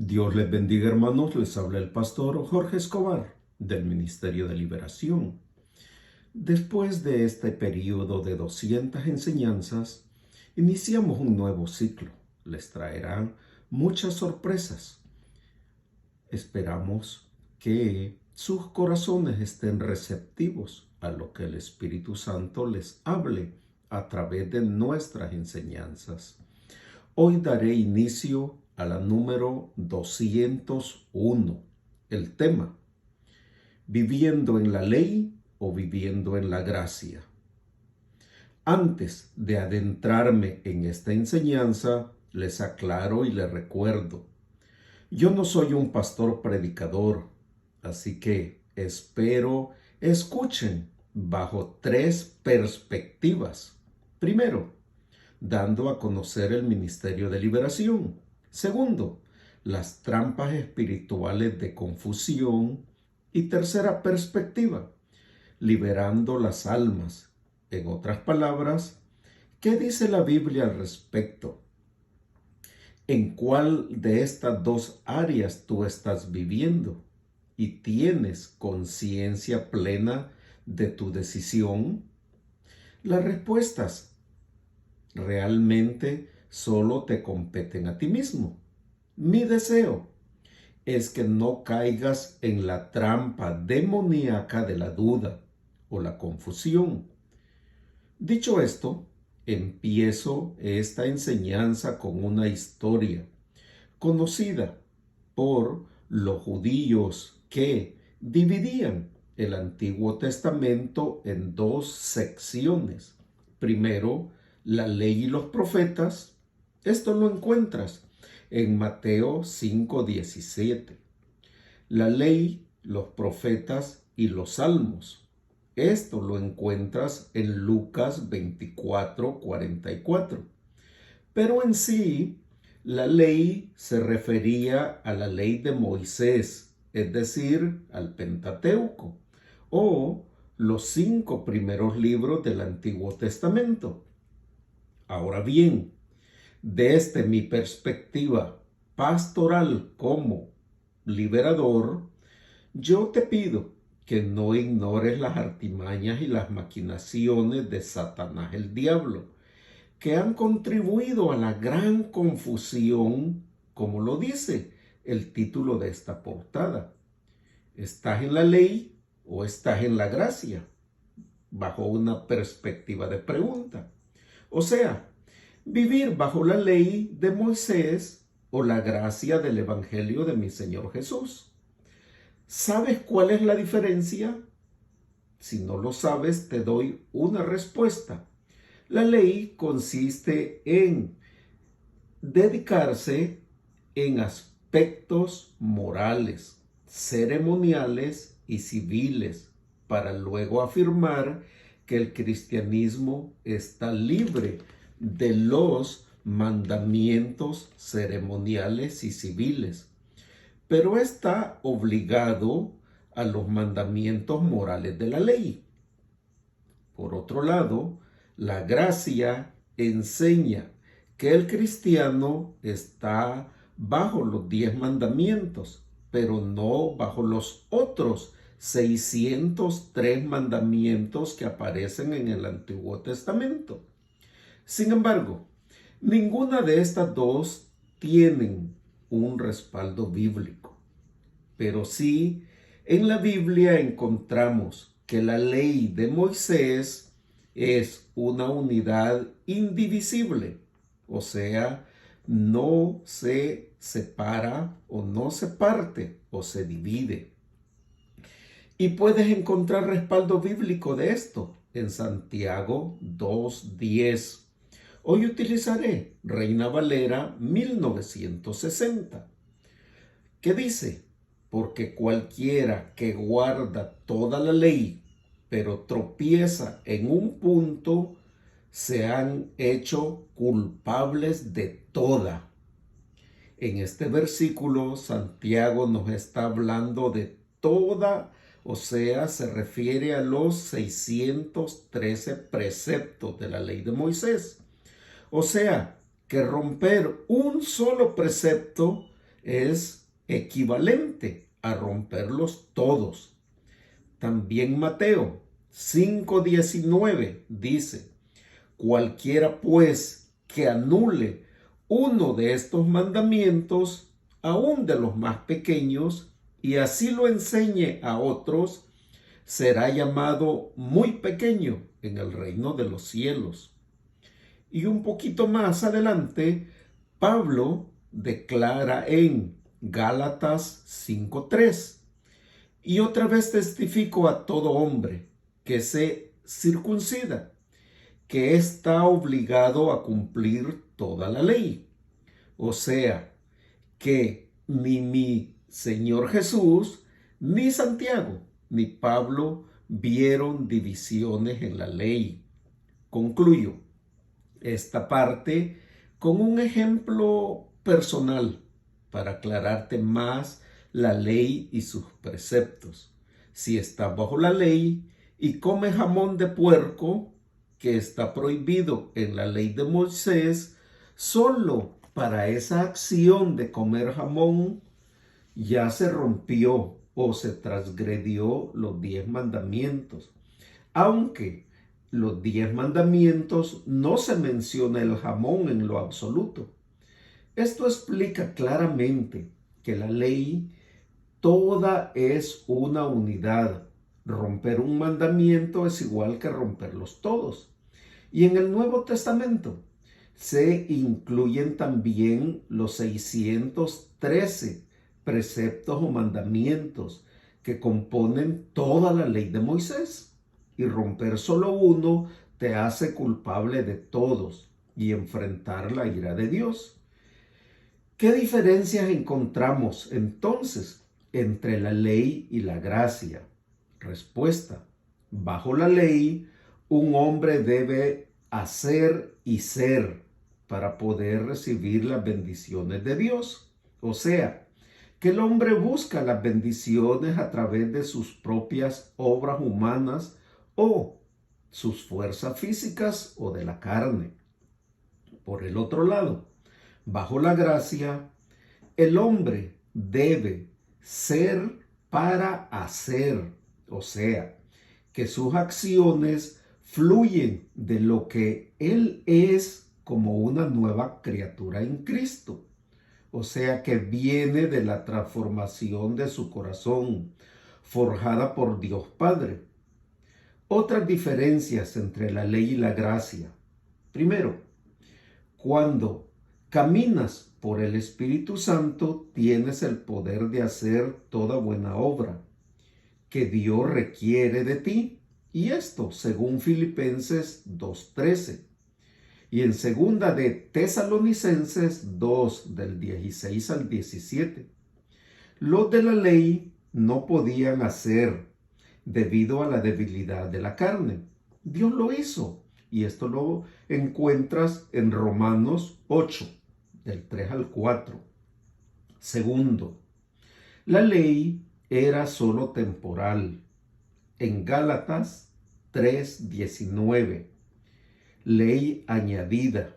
Dios les bendiga, hermanos. Les habla el pastor Jorge Escobar del Ministerio de Liberación. Después de este periodo de 200 enseñanzas, iniciamos un nuevo ciclo. Les traerán muchas sorpresas. Esperamos que sus corazones estén receptivos a lo que el Espíritu Santo les hable a través de nuestras enseñanzas. Hoy daré inicio a la número 201. El tema: ¿viviendo en la ley o viviendo en la gracia? Antes de adentrarme en esta enseñanza, les aclaro y les recuerdo: yo no soy un pastor predicador, así que espero escuchen bajo tres perspectivas. Primero, dando a conocer el ministerio de liberación. Segundo, las trampas espirituales de confusión. Y tercera perspectiva, liberando las almas. En otras palabras, ¿qué dice la Biblia al respecto? ¿En cuál de estas dos áreas tú estás viviendo? ¿Y tienes conciencia plena de tu decisión? Las respuestas realmente solo te competen a ti mismo. Mi deseo es que no caigas en la trampa demoníaca de la duda o la confusión. Dicho esto, empiezo esta enseñanza con una historia conocida por los judíos que dividían el Antiguo Testamento en dos secciones. Primero, la ley y los profetas. Esto lo encuentras en Mateo 5:17. La ley, los profetas y los salmos. Esto lo encuentras en Lucas 24:44. Pero en sí, la ley se refería a la ley de Moisés, es decir, al Pentateuco, o los 5 primeros libros del Antiguo Testamento. Ahora bien, desde mi perspectiva pastoral como liberador, yo te pido que no ignores las artimañas y las maquinaciones de Satanás el diablo, que han contribuido a la gran confusión, como lo dice el título de esta portada. ¿Estás en la ley o estás en la gracia? Bajo una perspectiva de pregunta. O sea, vivir bajo la ley de Moisés o la gracia del Evangelio de mi Señor Jesús. ¿Sabes cuál es la diferencia? Si no lo sabes, te doy una respuesta. La ley consiste en dedicarse en aspectos morales, ceremoniales y civiles, para luego afirmar que el cristianismo está libre de los mandamientos ceremoniales y civiles, pero está obligado a los mandamientos morales de la ley. Por otro lado, la gracia enseña que el cristiano está bajo los 10 mandamientos, pero no bajo los otros 603 mandamientos que aparecen en el Antiguo Testamento. Sin embargo, ninguna de estas dos tienen un respaldo bíblico, pero sí en la Biblia encontramos que la ley de Moisés es una unidad indivisible, o sea, no se separa o no se parte o se divide. Y puedes encontrar respaldo bíblico de esto en Santiago 2:10. Hoy utilizaré Reina Valera 1960, que dice: porque cualquiera que guarda toda la ley, pero tropieza en un punto, se han hecho culpables de toda. En este versículo, Santiago nos está hablando de toda, o sea, se refiere a los 613 preceptos de la ley de Moisés. O sea, que romper un solo precepto es equivalente a romperlos todos. También Mateo 5:19 dice: cualquiera pues que anule uno de estos mandamientos, aun de los más pequeños, y así lo enseñe a otros, será llamado muy pequeño en el reino de los cielos. Y un poquito más adelante, Pablo declara en Gálatas 5:3: y otra vez testifico a todo hombre que se circuncida, que está obligado a cumplir toda la ley. O sea, que ni mi Señor Jesús, ni Santiago, ni Pablo vieron divisiones en la ley. Concluyo esta parte con un ejemplo personal para aclararte más la ley y sus preceptos. Si estás bajo la ley y comes jamón de puerco, que está prohibido en la ley de Moisés, solo para esa acción de comer jamón ya se rompió o se transgredió los 10 mandamientos. Aunque los 10 mandamientos no se menciona el jamón en lo absoluto. Esto explica claramente que la ley toda es una unidad. Romper un mandamiento es igual que romperlos todos. Y en el Nuevo Testamento se incluyen también los 613 preceptos o mandamientos que componen toda la ley de Moisés. Y romper solo uno te hace culpable de todos y enfrentar la ira de Dios. ¿Qué diferencias encontramos entonces entre la ley y la gracia? Respuesta: bajo la ley, un hombre debe hacer y ser para poder recibir las bendiciones de Dios. O sea, que el hombre busca las bendiciones a través de sus propias obras humanas o sus fuerzas físicas o de la carne. Por el otro lado, bajo la gracia, el hombre debe ser para hacer, o sea, que sus acciones fluyen de lo que él es como una nueva criatura en Cristo. O sea, que viene de la transformación de su corazón, forjada por Dios Padre. Otras diferencias entre la ley y la gracia. Primero, cuando caminas por el Espíritu Santo, tienes el poder de hacer toda buena obra que Dios requiere de ti. Y esto según Filipenses 2:13. Y en segunda de Tesalonicenses 2, del 16 al 17. Los de la ley no podían hacer debido a la debilidad de la carne. Dios lo hizo. Y esto lo encuentras en Romanos 8, del 3 al 4. Segundo, la ley era solo temporal. En Gálatas 3:19. Ley añadida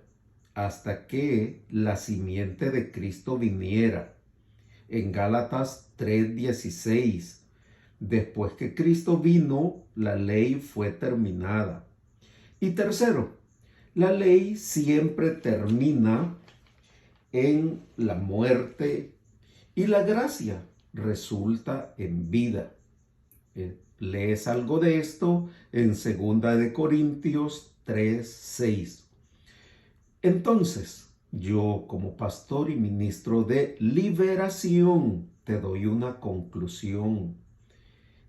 hasta que la simiente de Cristo viniera. En Gálatas 3:16. Después que Cristo vino, la ley fue terminada. Y tercero, la ley siempre termina en la muerte y la gracia resulta en vida. Lees algo de esto en 2 de Corintios 3:6. Entonces, yo como pastor y ministro de liberación te doy una conclusión,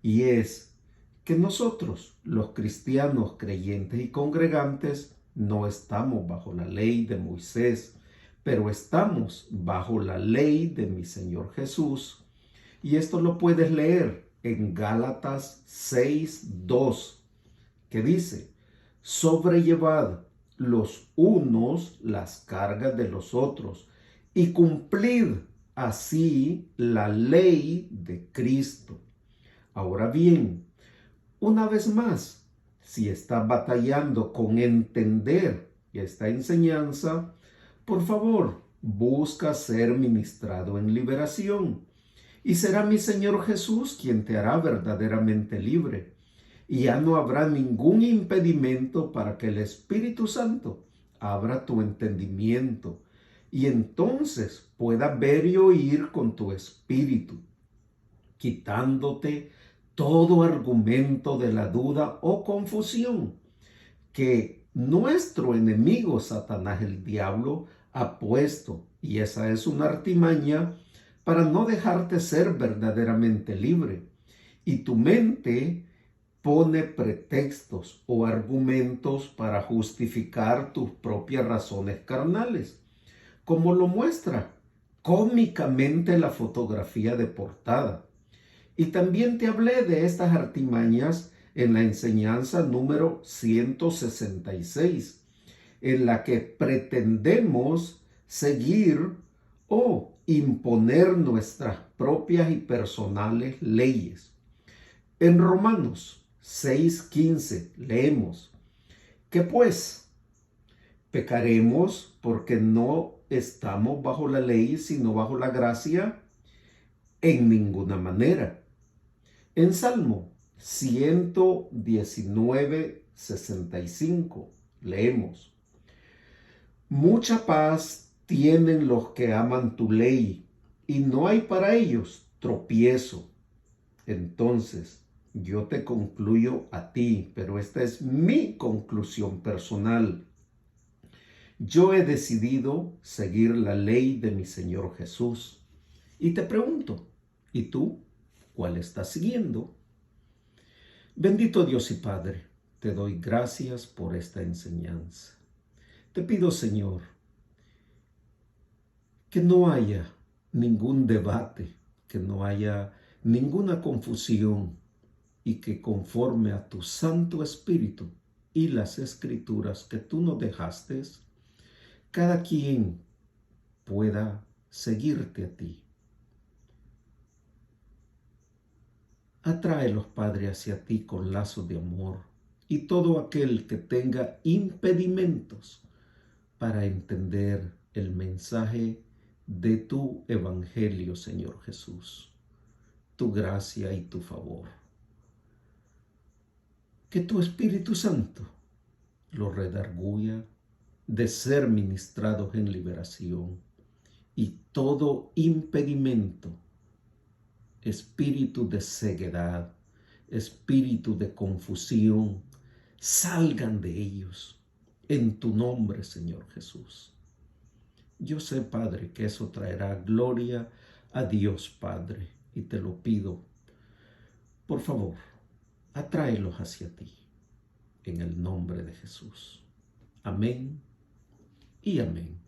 y es que nosotros, los cristianos creyentes y congregantes, no estamos bajo la ley de Moisés, pero estamos bajo la ley de mi Señor Jesús. Y esto lo puedes leer en Gálatas 6:2, que dice: sobrellevad los unos las cargas de los otros y cumplid así la ley de Cristo. Ahora bien, una vez más, si estás batallando con entender esta enseñanza, por favor, busca ser ministrado en liberación. Y será mi Señor Jesús quien te hará verdaderamente libre. Y ya no habrá ningún impedimento para que el Espíritu Santo abra tu entendimiento y entonces pueda ver y oír con tu espíritu, quitándote todo argumento de la duda o confusión que nuestro enemigo Satanás, el diablo, ha puesto. Y esa es una artimaña para no dejarte ser verdaderamente libre. Y tu mente pone pretextos o argumentos para justificar tus propias razones carnales, como lo muestra cómicamente la fotografía de portada. Y también te hablé de estas artimañas en la enseñanza número 166, en la que pretendemos seguir o imponer nuestras propias y personales leyes. En Romanos 6:15 leemos que pues pecaremos porque no estamos bajo la ley sino bajo la gracia en ninguna manera. En Salmo 119:65 leemos: mucha paz tienen los que aman tu ley, y no hay para ellos tropiezo. Entonces, yo te concluyo a ti, pero esta es mi conclusión personal. Yo he decidido seguir la ley de mi Señor Jesús. Y te pregunto, ¿y tú cuál estás siguiendo? Bendito Dios y Padre, te doy gracias por esta enseñanza. Te pido, Señor, que no haya ningún debate, que no haya ninguna confusión y que conforme a tu Santo Espíritu y las Escrituras que tú nos dejaste, cada quien pueda seguirte a ti. Atráelos, Padre, hacia ti con lazos de amor, y todo aquel que tenga impedimentos para entender el mensaje de tu evangelio, Señor Jesús, tu gracia y tu favor. Que tu Espíritu Santo los redarguya de ser ministrados en liberación, y todo impedimento, espíritu de ceguedad, espíritu de confusión, salgan de ellos en tu nombre, Señor Jesús. Yo sé, Padre, que eso traerá gloria a Dios Padre, y te lo pido, por favor, atráelos hacia ti, en el nombre de Jesús. Amén y amén.